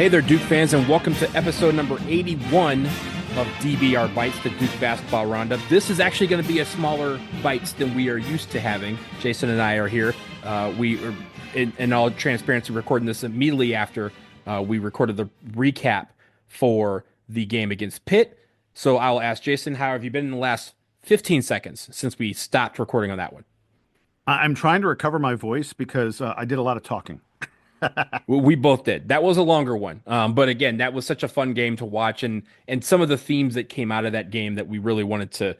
Hey there, Duke fans, and welcome to episode number 81 of DBR Bites, the Duke Basketball Roundup. This is actually going to be a smaller bites than we are used to having. Jason and I are here. We are, in all transparency, recording this immediately after we recorded the recap for the game against Pitt. So I'll ask Jason, how have you been in the last 15 seconds since we stopped recording on that one? I'm trying to recover my voice because I did a lot of talking. We both did. That was a longer one. But again, that was such a fun game to watch, and some of the themes that came out of that game that we really wanted to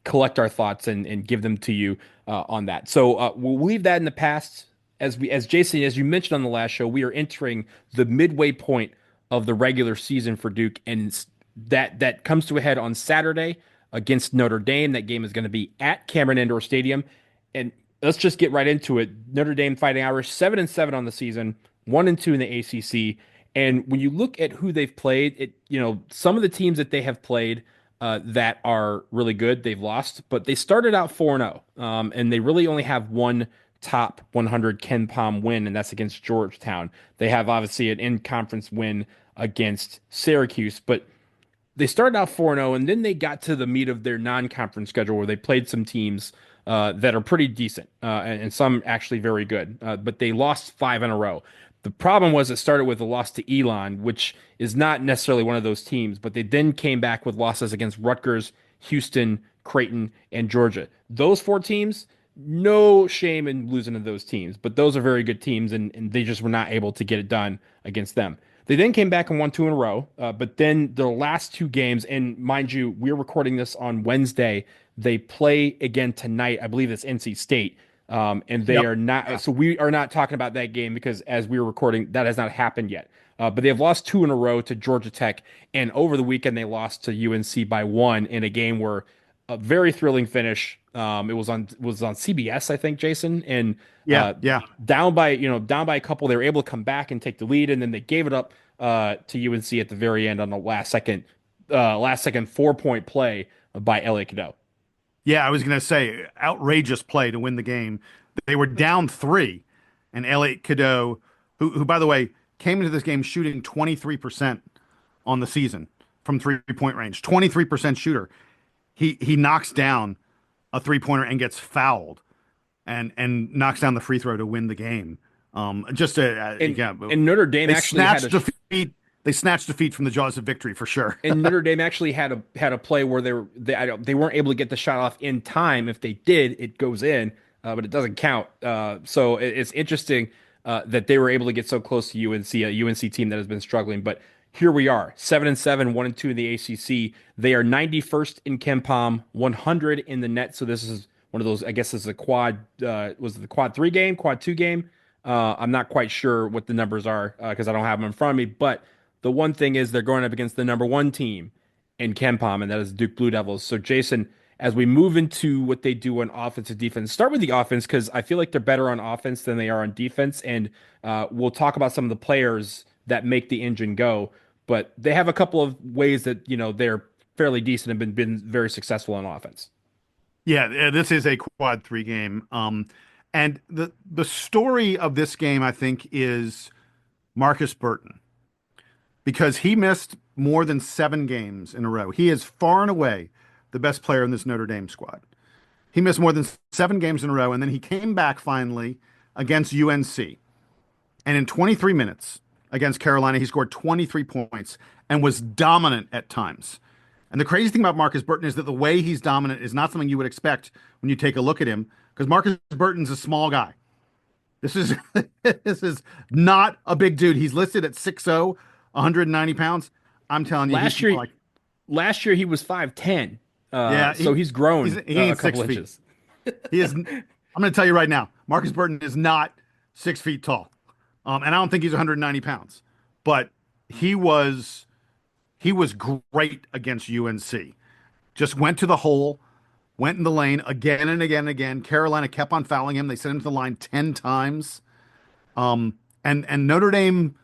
collect our thoughts and give them to you on that. So we'll leave that in the past. As Jason, as you mentioned on the last show, we are entering the midway point of the regular season for Duke, and that comes to a head on Saturday against Notre Dame. That game is going to be at Cameron Indoor Stadium, and let's just get right into it. Notre Dame Fighting Irish, 7-7 on the season, 1-2 in the ACC. And when you look at who they've played, some of the teams that they have played that are really good, they've lost, but they started out 4-0, and they really only have one top 100 Ken Pom win, and that's against Georgetown. They have obviously an in-conference win against Syracuse, but they started out 4-0, and then they got to the meat of their non-conference schedule where they played some teams that are pretty decent and some actually very good, but they lost five in a row. The problem was it started with a loss to Elon, which is not necessarily one of those teams, but they then came back with losses against Rutgers, Houston, Creighton, and Georgia. Those four teams, no shame in losing to those teams, but those are very good teams, and they just were not able to get it done against them. They then came back and won two in a row, but then the last two games, and mind you, we're recording this on Wednesday. They play again tonight. I believe it's NC State, and they Yep. are not. So we are not talking about that game because as we were recording, that has not happened yet. But they have lost two in a row to Georgia Tech, and over the weekend they lost to UNC by one in a game where a very thrilling finish. It was on CBS, I think, Jason, and Yeah, uh, yeah, down by a couple, they were able to come back and take the lead, and then they gave it up to UNC at the very end on the last second 4-point play by Elliot Cadeau. yeah. I was gonna say outrageous play to win the game. They were down three, and Elliot Cadeau, who by the way came into this game shooting 23% on the season from 3-point range, 23% shooter. He knocks down a 3-pointer and gets fouled, and knocks down the free throw to win the game. Just And yeah, and Notre Dame they actually had snatched defeat. They snatched defeat from the jaws of victory for sure. and Notre Dame actually had a play where they weren't able to get the shot off in time. If they did, it goes in, but it doesn't count. So it's interesting that they were able to get so close to UNC, a UNC team that has been struggling. But here we are, 7-7, 1-2 in the ACC. They are 91st in KenPom, 100 in the net. So this is one of those. I guess this is a quad. Was it the quad 3 game, quad 2 game? I'm not quite sure what the numbers are because I don't have them in front of me. But the one thing is they're going up against the number one team in KenPom, and that is Duke Blue Devils. So Jason, as we move into what they do on offense and defense, start with the offense because I feel like they're better on offense than they are on defense, and we'll talk about some of the players that make the engine go. But they have a couple of ways that they're fairly decent and been very successful on offense. Yeah, this is a quad 3 game. And the story of this game, I think, is Marcus Burton because he missed more than 7 games in a row. He is far and away the best player in this Notre Dame squad. He missed more than 7 games in a row, and then he came back finally against UNC. And in 23 minutes against Carolina, he scored 23 points and was dominant at times. And the crazy thing about Marcus Burton is that the way he's dominant is not something you would expect when you take a look at him, because Marcus Burton's a small guy. This is this is not a big dude. He's listed at 6'0", 190 pounds. I'm telling you, Last he's year, like, last year he was 5'10", yeah, so he's grown he a ain't couple 6 feet. inches. He is. I'm going to tell you right now, Marcus Burton is not 6 feet tall, and I don't think he's 190 pounds. But he was great against UNC. Just went to the hole, went in the lane again and again and again. Carolina kept on fouling him. They sent him to the line 10 times. And Notre Dame,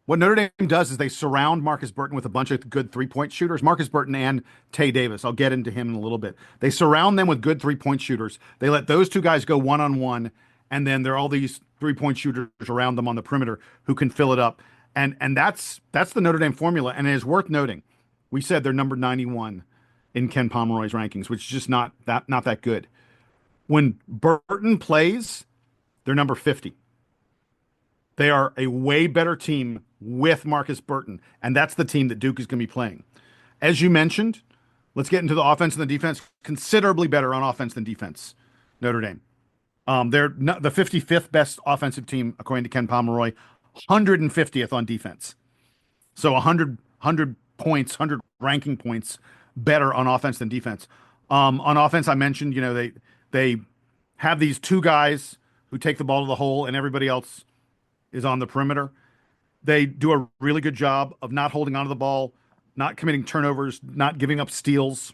what Notre Dame does is they surround Marcus Burton with a bunch of good 3-point shooters. Marcus Burton and Tay Davis. I'll get into him in a little bit. They surround them with good 3-point shooters. They let those two guys go one-on-one, and then there are all these 3-point shooters around them on the perimeter who can fill it up. And that's the Notre Dame formula. And it is worth noting. We said they're number 91 in Ken Pomeroy's rankings, which is just not that good. When Burton plays, they're number 50. They are a way better team with Marcus Burton, and that's the team that Duke is going to be playing. As you mentioned, let's get into the offense and the defense. Considerably better on offense than defense, Notre Dame. They're the 55th best offensive team, according to Ken Pomeroy, 150th on defense. So 100 points, 100 ranking points better on offense than defense. On offense, I mentioned, they have these two guys who take the ball to the hole, and everybody else is on the perimeter. They do a really good job of not holding onto the ball, not committing turnovers, not giving up steals.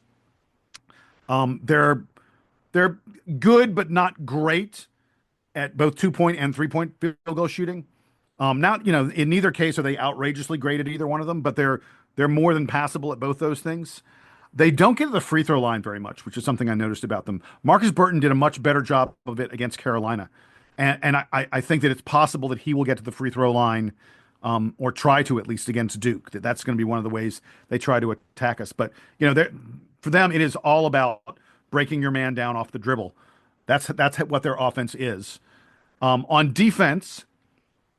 They're good, but not great at both 2-point and 3-point field goal shooting. Not, in neither case are they outrageously great at either one of them, but they're more than passable at both those things. They don't get to the free throw line very much, which is something I noticed about them. Marcus Burton did a much better job of it against Carolina. And I think that it's possible that he will get to the free throw line, or try to, at least against Duke. That's going to be one of the ways they try to attack us. But for them, it is all about breaking your man down off the dribble. That's what their offense is. On defense,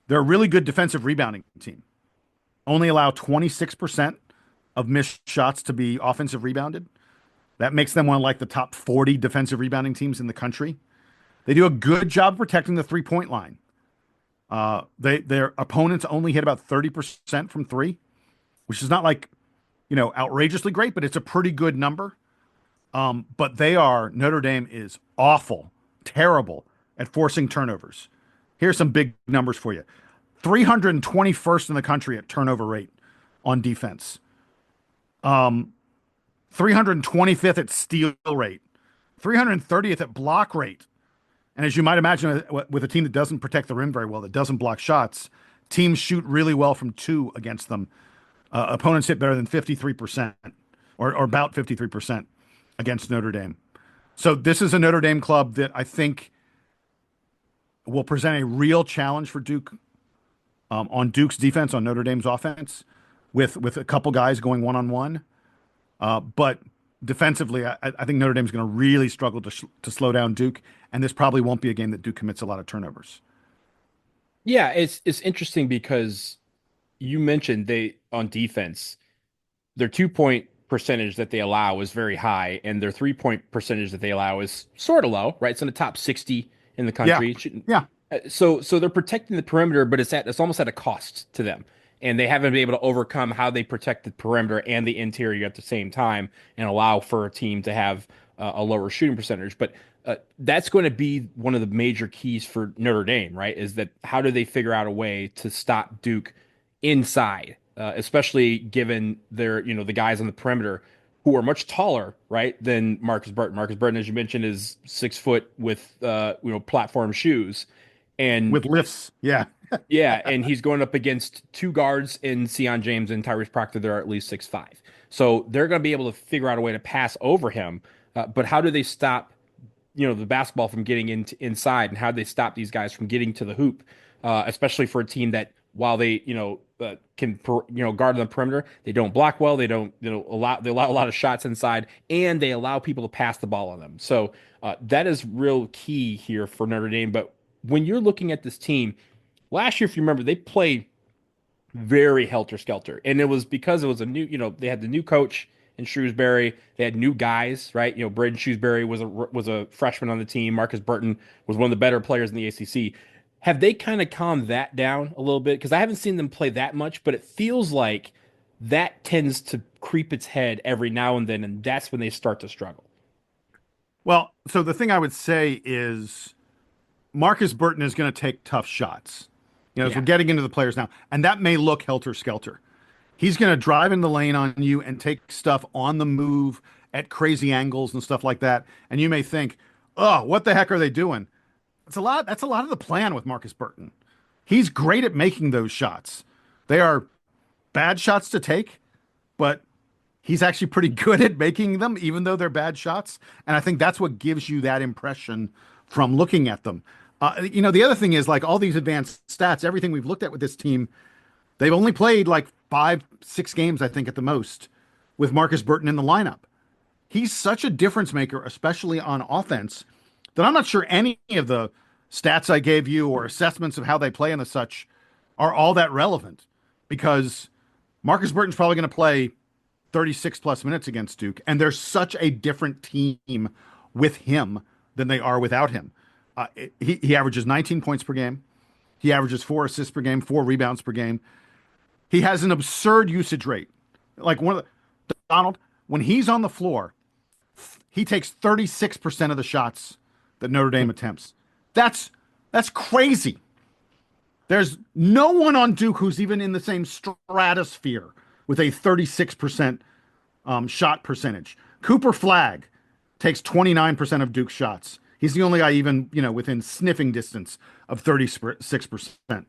they're a really good defensive rebounding team. Only allow 26% of missed shots to be offensive rebounded. That makes them one of like the top 40 defensive rebounding teams in the country. They do a good job protecting the 3-point line. Their opponents only hit about 30% from three, which is not like, outrageously great, but it's a pretty good number. But Notre Dame is awful, terrible at forcing turnovers. Here's some big numbers for you. 321st in the country at turnover rate on defense. 325th at steal rate. 330th at block rate. And as you might imagine, with a team that doesn't protect the rim very well, that doesn't block shots, teams shoot really well from two against them. Opponents hit better than 53%, or about 53% against Notre Dame. So this is a Notre Dame club that I think will present a real challenge for Duke, on Duke's defense, on Notre Dame's offense, with a couple guys going one-on-one. But defensively, I think Notre Dame's going to really struggle to slow down Duke, and this probably won't be a game that Duke commits a lot of turnovers. Yeah, it's interesting because you mentioned on defense, their 2-point percentage that they allow is very high, and their 3-point percentage that they allow is sort of low, right? It's in the top 60 in the Yeah, country. It shouldn't, yeah. so they're protecting the perimeter, but it's almost at a cost to them. And they haven't been able to overcome how they protect the perimeter and the interior at the same time and allow for a team to have a lower shooting percentage. But that's going to be one of the major keys for Notre Dame, right? Is that how do they figure out a way to stop Duke inside, especially given the guys on the perimeter who are much taller, right, than Marcus Burton. Marcus Burton, as you mentioned, is 6 foot with platform shoes, and With lifts, yeah. yeah, and he's going up against two guards in Sion James and Tyrese Proctor. They're at least 6'5". So they're going to be able to figure out a way to pass over him. But how do they stop, the basketball from getting inside, and how do they stop these guys from getting to the hoop, especially for a team that while they, can, guard on the perimeter, they don't block well. They don't, they allow a lot of shots inside, and they allow people to pass the ball on them. So that is real key here for Notre Dame. But when you're looking at this team, last year, if you remember, they played very helter-skelter. And it was because it was a new, they had the new coach in Shrewsbury. They had new guys, right? Braden Shrewsbury was a freshman on the team. Marcus Burton was one of the better players in the ACC. Have they kind of calmed that down a little bit? Because I haven't seen them play that much, but it feels like that tends to creep its head every now and then, and that's when they start to struggle. Well, so the thing I would say is Marcus Burton is going to take tough shots. As we're Yeah. getting into the players now, and that may look helter-skelter. He's going to drive in the lane on you and take stuff on the move at crazy angles and stuff like that. And you may think, "Oh, what the heck are they doing?" That's a lot of the plan with Marcus Burton. He's great at making those shots. They are bad shots to take, but he's actually pretty good at making them, even though they're bad shots. And I think that's what gives you that impression from looking at them. The other thing is, like, all these advanced stats, everything we've looked at with this team, They've only played like 5, 6 games, I think, at the most, with Marcus Burton in the lineup. He's such a difference maker, especially on offense, that I'm not sure any of the stats I gave you or assessments of how they play and the such are all that relevant, because Marcus Burton's probably going to play 36 plus minutes against Duke, and they're such a different team with him than they are without him. He averages 19 points per game. He averages 4 assists per game, 4 rebounds per game. He has an absurd usage rate. Like Donald, when he's on the floor, he takes 36% of the shots that Notre Dame attempts. That's crazy. There's no one on Duke who's even in the same stratosphere with a 36% shot percentage. Cooper Flagg takes 29% of Duke's shots. He's the only guy even, within sniffing distance of 36%.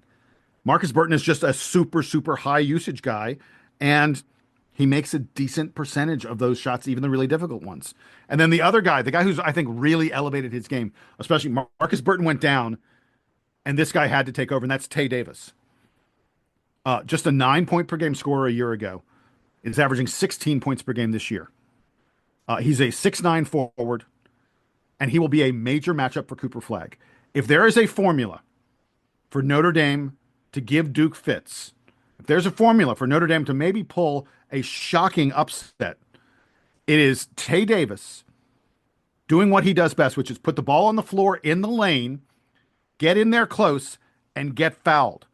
Marcus Burton is just a super, super high usage guy, and he makes a decent percentage of those shots, even the really difficult ones. And then the other guy, the guy who's, I think, really elevated his game, especially Marcus Burton went down, and this guy had to take over, and that's Tay Davis. Just a 9-point per game scorer a year ago. Is averaging 16 points per game this year. He's a 6'9" forward, and he will be a major matchup for Cooper Flagg. If there is a formula for Notre Dame to give Duke fits, if there's a formula for Notre Dame to maybe pull a shocking upset, it is Tay Davis doing what he does best, which is put the ball on the floor in the lane, get in there close, and get fouled.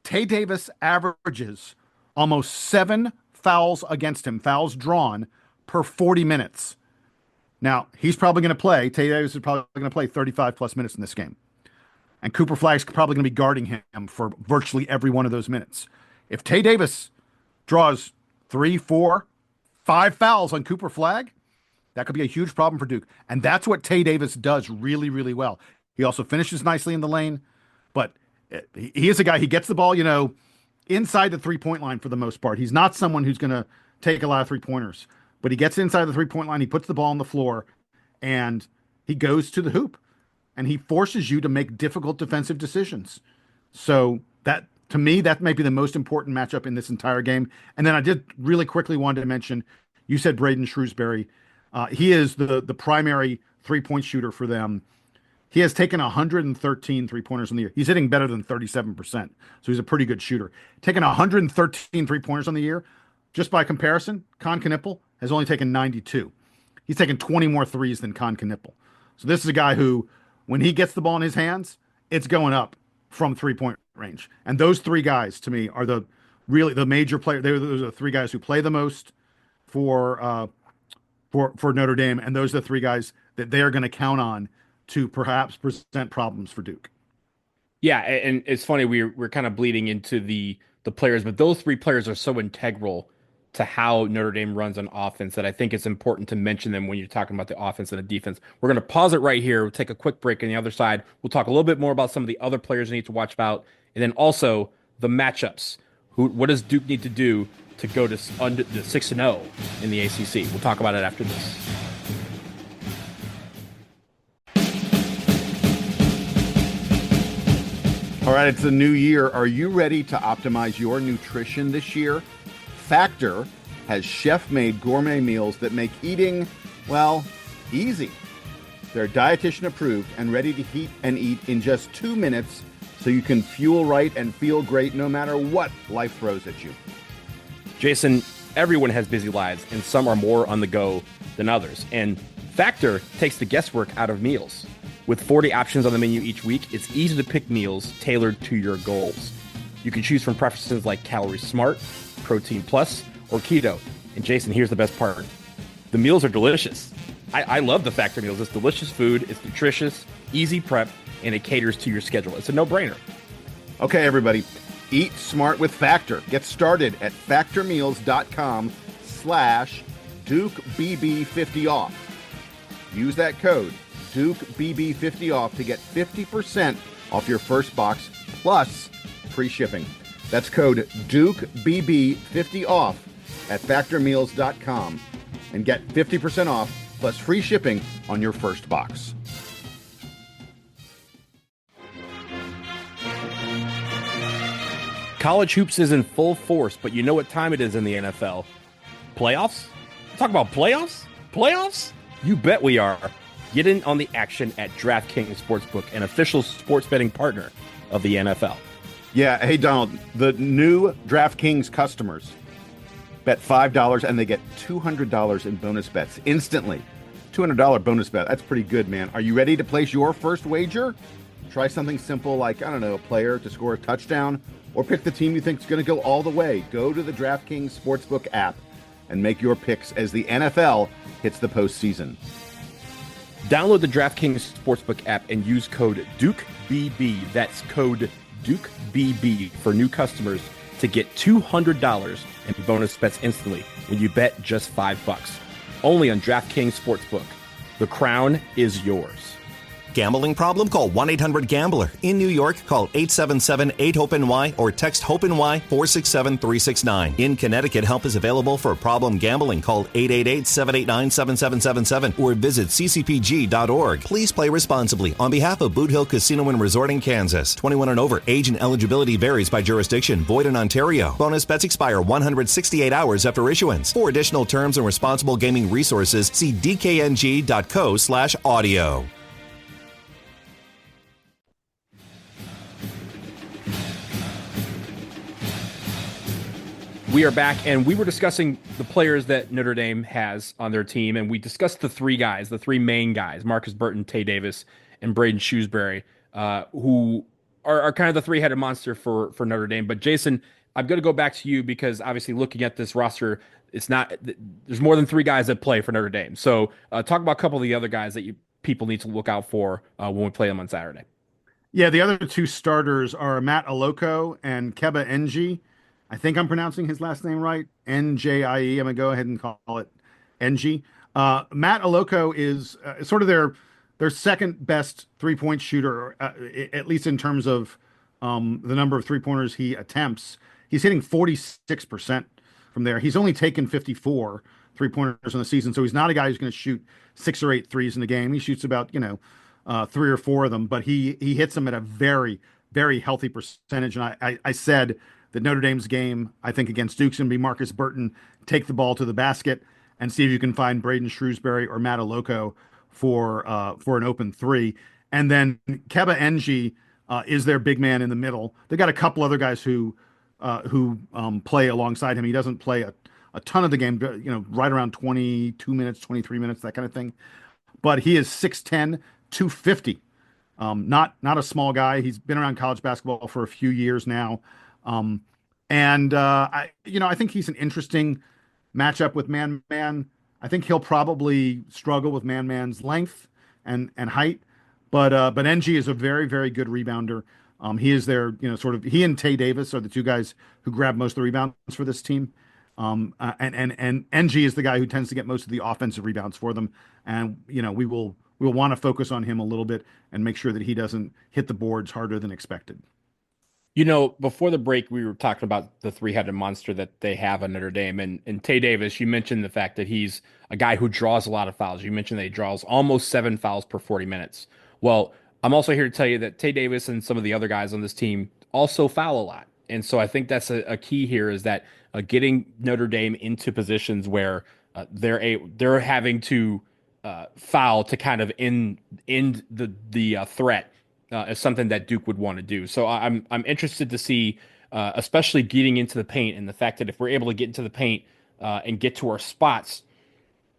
Tay Davis averages almost 7 fouls against him, fouls drawn, per 40 minutes. Now, he's probably going to play, Tay Davis is probably going to play 35 plus minutes in this game. And Cooper Flagg's probably going to be guarding him for virtually every one of those minutes. If Tay Davis draws 3, 4, 5 fouls on Cooper Flagg, that could be a huge problem for Duke. And that's what Tay Davis does really, really well. He also finishes nicely in the lane, but he is a guy, he gets the ball, inside the 3-point line for the most part. He's not someone who's going to take a lot of 3-pointers, but he gets inside the 3-point line, he puts the ball on the floor, and he goes to the hoop, and he forces you to make difficult defensive decisions. So that, to me, that might be the most important matchup in this entire game. And then I did really quickly wanted to mention, you said Braden Shrewsbury. He is the primary 3-point shooter for them. He has taken 113 3-pointers on the year. He's hitting better than 37%. So he's a pretty good shooter. Taking 113 3-pointers on the year. Just by comparison, Con Knippel has only taken 92. He's taken 20 more threes than Con Knippel. So this is a guy who, when he gets the ball in his hands, it's going up from 3-point range. And those 3 guys, to me, are the major players. Those are the 3 guys who play the most for Notre Dame. And those are the 3 guys that they are going to count on to perhaps present problems for Duke. Yeah, and it's funny, we're kind of bleeding into the players, but those 3 players are so integral to how Notre Dame runs on offense that I think it's important to mention them when you're talking about the offense and the defense. We're going to pause it right here. We'll take a quick break. On the other side, we'll talk a little bit more about some of the other players you need to watch about, and then also the matchups. What does Duke need to do to go to under the 6-0 in the ACC? We'll talk about it after this. All right, it's a new year. Are you ready to optimize your nutrition this year? Factor has chef-made gourmet meals that make eating, well, easy. They're dietitian approved and ready to heat and eat in just 2 minutes, so you can fuel right and feel great no matter what life throws at you. Jason, everyone has busy lives, and some are more on the go than others. And Factor takes the guesswork out of meals. With 40 options on the menu each week, it's easy to pick meals tailored to your goals. You can choose from preferences like Calorie Smart, Protein Plus, or Keto. And Jason, here's the best part. The meals are delicious. I love the Factor meals. It's delicious food, it's nutritious, easy prep, and it caters to your schedule. It's a no-brainer. Okay, everybody, eat smart with Factor. Get started at factormeals.com/DukeBB50off. Use that code DukeBB50off to get 50% off your first box plus free shipping. That's code DukeBB50off at factormeals.com and get 50% off plus free shipping on your first box. College hoops is in full force, but you know what time it is in the NFL? Playoffs? Talk about playoffs? Playoffs? You bet we are. Get in on the action at DraftKings Sportsbook, an official sports betting partner of the NFL. Yeah. Hey, Donald, the new DraftKings customers bet $5 and they get $200 in bonus bets instantly. $200 bonus bet. That's pretty good, man. Are you ready to place your first wager? Try something simple like, I don't know, a player to score a touchdown, or pick the team you think is going to go all the way. Go to the DraftKings Sportsbook app and make your picks as the NFL hits the postseason. Download the DraftKings Sportsbook app and use code DukeBB. That's code DukeBB for new customers to get $200 in bonus bets instantly when you bet just $5. Only on DraftKings Sportsbook. The crown is yours. Gambling problem? Call 1-800-GAMBLER. In New York, call 877-8-HOPE-NY or text HOPE-NY 467-369. In Connecticut, help is available for problem gambling. Call 888-789-7777 or visit ccpg.org. Please play responsibly. On behalf of Boot Hill Casino and Resort in Kansas, 21 and over, age and eligibility varies by jurisdiction. Void in Ontario. Bonus bets expire 168 hours after issuance. For additional terms and responsible gaming resources, see dkng.co/audio. We are back, and we were discussing the players that Notre Dame has on their team, and we discussed the three guys, the three main guys, Marcus Burton, Tay Davis, and Braden Shrewsbury, who are kind of the three-headed monster for Notre Dame. But Jason, I'm going to go back to you because obviously looking at this roster, it's not there's more than three guys that play for Notre Dame. So talk about a couple of the other guys that people need to look out for when we play them on Saturday. Yeah, the other two starters are Matt Aloko and Keba Ng. I think I'm pronouncing his last name right. Njie. I'm going to go ahead and call it Ng. Matt Aloko is sort of their second best three-point shooter, at least in terms of the number of three-pointers he attempts. He's hitting 46% from there. He's only taken 54 three-pointers in the season, so he's not a guy who's going to shoot 6 or 8 threes in the game. He shoots about, 3 or 4 of them, but he hits them at a very, very healthy percentage. And I said that Notre Dame's game, I think, against Duke's going to be Marcus Burton, take the ball to the basket and see if you can find Braden Shrewsbury or Matt Aloko for an open three. And then Keba Ng is their big man in the middle. They got a couple other guys who play alongside him. He doesn't play a ton of the game, right around 22 minutes, 23 minutes, that kind of thing. But he is 6'10", 250. Not a small guy. He's been around college basketball for a few years now. I think he's an interesting matchup with man-man. I think he'll probably struggle with man-man's length and height, but NG is a very, very good rebounder. He is their, he and Tay Davis are the two guys who grab most of the rebounds for this team. And NG is the guy who tends to get most of the offensive rebounds for them. And, we'll want to focus on him a little bit and make sure that he doesn't hit the boards harder than expected. Before the break, we were talking about the three-headed monster that they have on Notre Dame. And Tay Davis, you mentioned the fact that he's a guy who draws a lot of fouls. You mentioned that he draws almost 7 fouls per 40 minutes. Well, I'm also here to tell you that Tay Davis and some of the other guys on this team also foul a lot. And so I think that's a key here is that getting Notre Dame into positions where they're having to foul to kind of end the threat. Is something that Duke would want to do. So I'm interested to see, especially getting into the paint, and the fact that if we're able to get into the paint and get to our spots,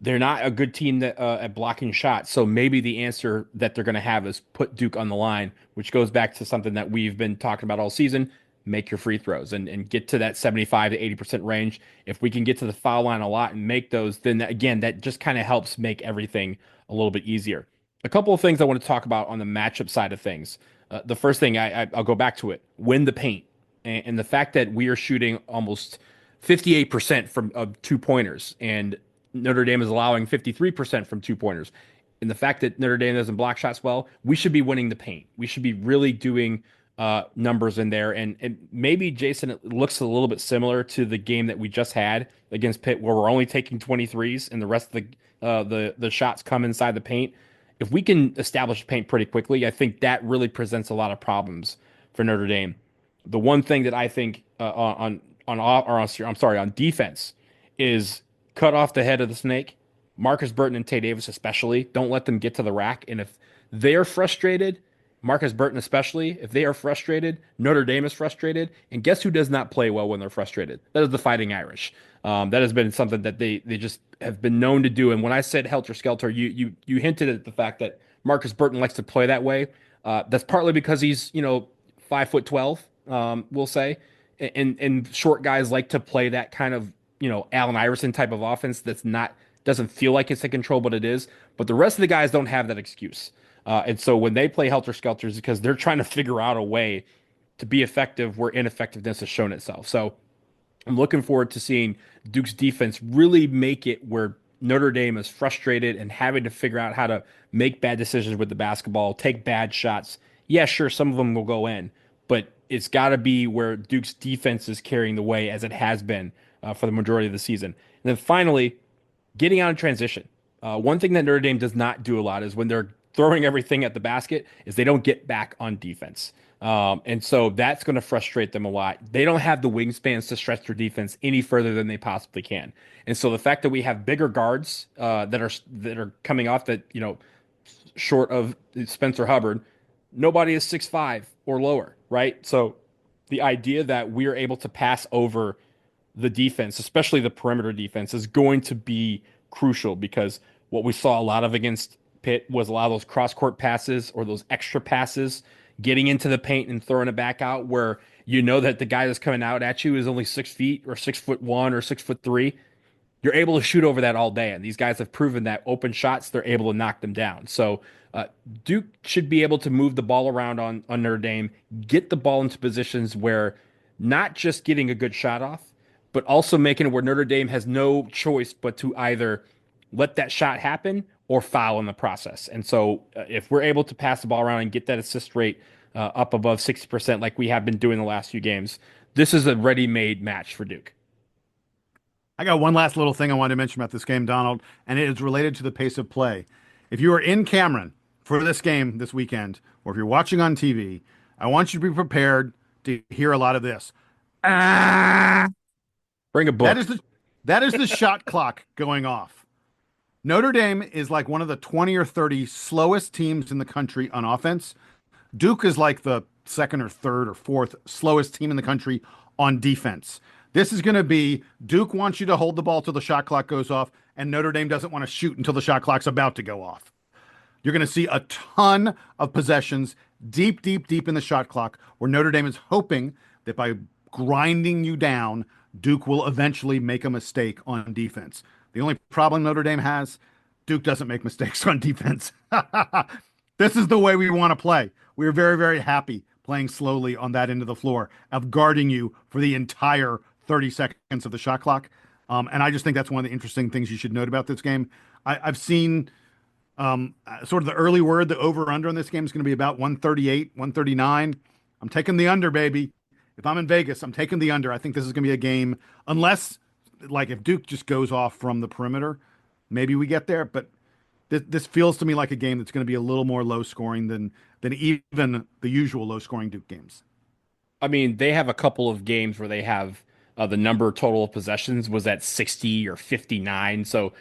they're not a good team at blocking shots. So maybe the answer that they're going to have is put Duke on the line, which goes back to something that we've been talking about all season. Make your free throws and get to that 75 to 80% range. If we can get to the foul line a lot and make those, then that just kind of helps make everything a little bit easier. A couple of things I want to talk about on the matchup side of things. The first thing, I'll go back to it. Win the paint. And the fact that we are shooting almost 58% from 2-pointers, and Notre Dame is allowing 53% from 2-pointers. And the fact that Notre Dame doesn't block shots well, we should be winning the paint. We should be really doing numbers in there. And maybe, Jason, it looks a little bit similar to the game that we just had against Pitt, where we're only taking 23s and the rest of the shots come inside the paint. If we can establish paint pretty quickly, I think that really presents a lot of problems for Notre Dame. The one thing that I think I'm sorry, on defense is cut off the head of the snake. Marcus Burton and Tay Davis especially, don't let them get to the rack. And if they're frustrated, Marcus Burton especially, if they are frustrated, Notre Dame is frustrated. And guess who does not play well when they're frustrated? That is the Fighting Irish. That has been something that they just have been known to do. And when I said helter skelter, you hinted at the fact that Marcus Burton likes to play that way. That's partly because he's 5 foot 12, we'll say, and short guys like to play that kind of Allen Iverson type of offense that's not doesn't feel like it's in control, but it is. But the rest of the guys don't have that excuse. And so when they play helter skelters, because they're trying to figure out a way to be effective where ineffectiveness has shown itself. So I'm looking forward to seeing Duke's defense really make it where Notre Dame is frustrated and having to figure out how to make bad decisions with the basketball, take bad shots. Yeah, sure, some of them will go in, but it's got to be where Duke's defense is carrying the way as it has been for the majority of the season. And then finally, getting out in transition. One thing that Notre Dame does not do a lot is when they're throwing everything at the basket is they don't get back on defense. And so that's going to frustrate them a lot. They don't have the wingspans to stretch their defense any further than they possibly can. And so the fact that we have bigger guards that are coming off that, short of Spencer Hubbard, nobody is 6'5" or lower, right? So the idea that we are able to pass over the defense, especially the perimeter defense, is going to be crucial because what we saw a lot of against Pitt was a lot of those cross court passes or those extra passes, getting into the paint and throwing it back out where you know that the guy that's coming out at you is only 6 feet or 6'1" or 6'3". You're able to shoot over that all day. And these guys have proven that open shots, they're able to knock them down. So Duke should be able to move the ball around on Notre Dame, get the ball into positions where not just getting a good shot off, but also making it where Notre Dame has no choice but to either let that shot happen or foul in the process. And so if we're able to pass the ball around and get that assist rate up above 60% like we have been doing the last few games, this is a ready-made match for Duke. I got one last little thing I wanted to mention about this game, Donald, and it is related to the pace of play. If you are in Cameron for this game this weekend, or if you're watching on TV, I want you to be prepared to hear a lot of this. Ah! Bring a book. That is the shot clock going off. Notre Dame is like one of the 20 or 30 slowest teams in the country on offense. Duke is like the second or third or fourth slowest team in the country on defense. This is going to be Duke wants you to hold the ball till the shot clock goes off, and Notre Dame doesn't want to shoot until the shot clock's about to go off. You're going to see a ton of possessions deep, deep, deep in the shot clock where Notre Dame is hoping that by grinding you down, Duke will eventually make a mistake on defense. The only problem Notre Dame has, Duke doesn't make mistakes on defense. This is the way we want to play. We're very, very happy playing slowly on that end of the floor, of guarding you for the entire 30 seconds of the shot clock. And I just think that's one of the interesting things you should note about this game. I've seen sort of the early word, the over-under on this game is going to be about 138, 139. I'm taking the under, baby. If I'm in Vegas, I'm taking the under. I think this is going to be a game, unless, like, if Duke just goes off from the perimeter, maybe we get there. But this feels to me like a game that's going to be a little more low scoring than even the usual low scoring Duke games. I mean, they have a couple of games where they have the number total of possessions was at 60 or 59. So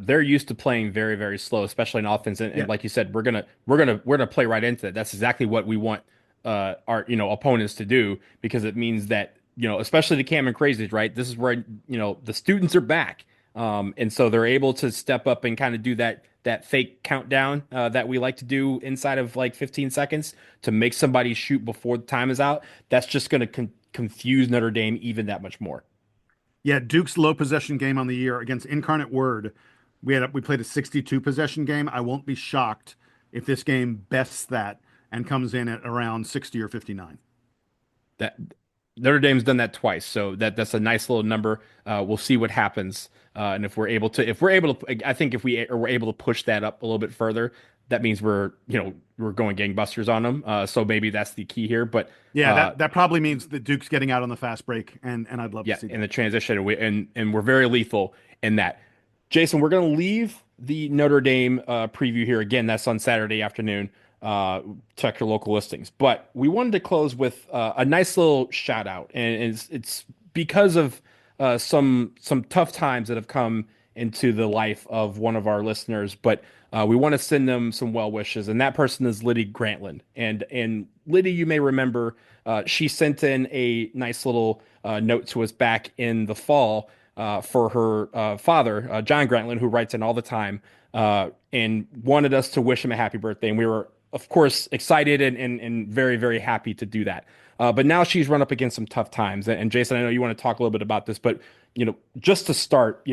they're used to playing very, very slow, especially in offense. And like you said, we're gonna play right into it. That's exactly what we want our opponents to do, because it means that especially the Cameron Crazies, right? This is where the students are back, and so they're able to step up and kind of do that fake countdown that we like to do inside of like 15 seconds to make somebody shoot before the time is out. That's just going to confuse Notre Dame even that much more. Yeah, Duke's low possession game on the year against Incarnate Word, we played a 62 possession game. I won't be shocked if this game bests that and comes in at around 60 or 59. That Notre Dame's done that twice, so that's a nice little number. We'll see what happens, and if we're able to, I think if we're able to push that up a little bit further, that means we're going gangbusters on them. So maybe that's the key here. But yeah, that probably means that Duke's getting out on the fast break, and I'd love to see that. In the transition, and we're very lethal in that. Jason, we're going to leave the Notre Dame preview here again. That's on Saturday afternoon. check your local listings. But we wanted to close with a nice little shout out, and it's because of some tough times that have come into the life of one of our listeners. But we want to send them some well wishes, and that person is Liddy Grantland. And Liddy, you may remember, she sent in a nice little note to us back in the fall for her father, John Grantland, who writes in all the time, and wanted us to wish him a happy birthday. And we were, of course, excited and very, very happy to do that. But now she's run up against some tough times. And Jason, I know you want to talk a little bit about this, but just to start,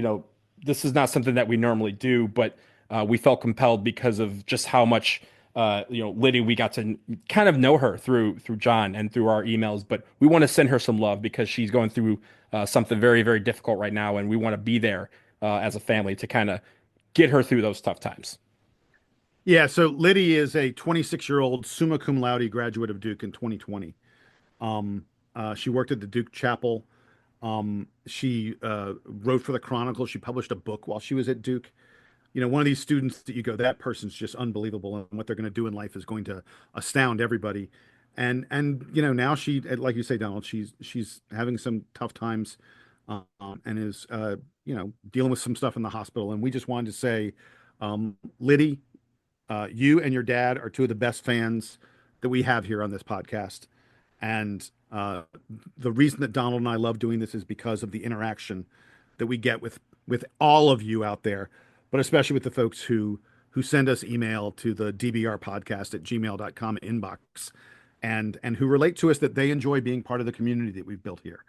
this is not something that we normally do, but we felt compelled because of just how much Liddy, we got to kind of know her through John and through our emails, but we want to send her some love because she's going through something very, very difficult right now, and we want to be there as a family to kind of get her through those tough times. Yeah, so Liddy is a 26-year-old summa cum laude graduate of Duke in 2020. She worked at the Duke Chapel. She wrote for the Chronicle. She published a book while she was at Duke. One of these students that you go, that person's just unbelievable, and what they're going to do in life is going to astound everybody. And now she, like you say, Donald, she's having some tough times, and is dealing with some stuff in the hospital. And we just wanted to say, Liddy, you and your dad are two of the best fans that we have here on this podcast. And the reason that Donald and I love doing this is because of the interaction that we get with all of you out there, but especially with the folks who send us email to the DBR podcast at gmail.com inbox, and who relate to us that they enjoy being part of the community that we've built here.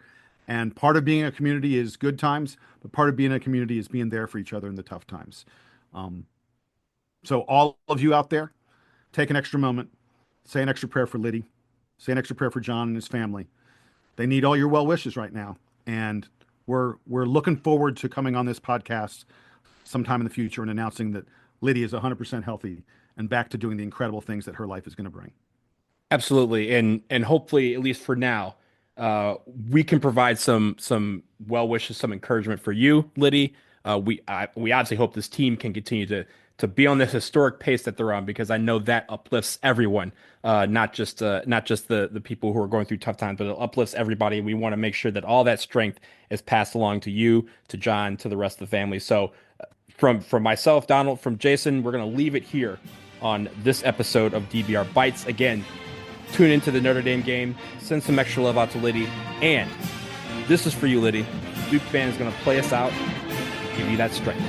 And part of being a community is good times, but part of being a community is being there for each other in the tough times. So all of you out there, take an extra moment, say an extra prayer for Liddy, say an extra prayer for John and his family. They need all your well wishes right now. And we're looking forward to coming on this podcast sometime in the future and announcing that Liddy is 100% healthy and back to doing the incredible things that her life is going to bring. Absolutely. And hopefully, at least for now, we can provide some well wishes, some encouragement for you, Liddy. We obviously hope this team can continue to be on this historic pace that they're on, because I know that uplifts everyone, not just the people who are going through tough times, but it uplifts everybody. We want to make sure that all that strength is passed along to you, to John, to the rest of the family. So from myself, Donald, from Jason, we're going to leave it here on this episode of DBR Bites. Again, tune into the Notre Dame game, send some extra love out to Liddy, and this is for you, Liddy. Duke fan is going to play us out, give you that strength.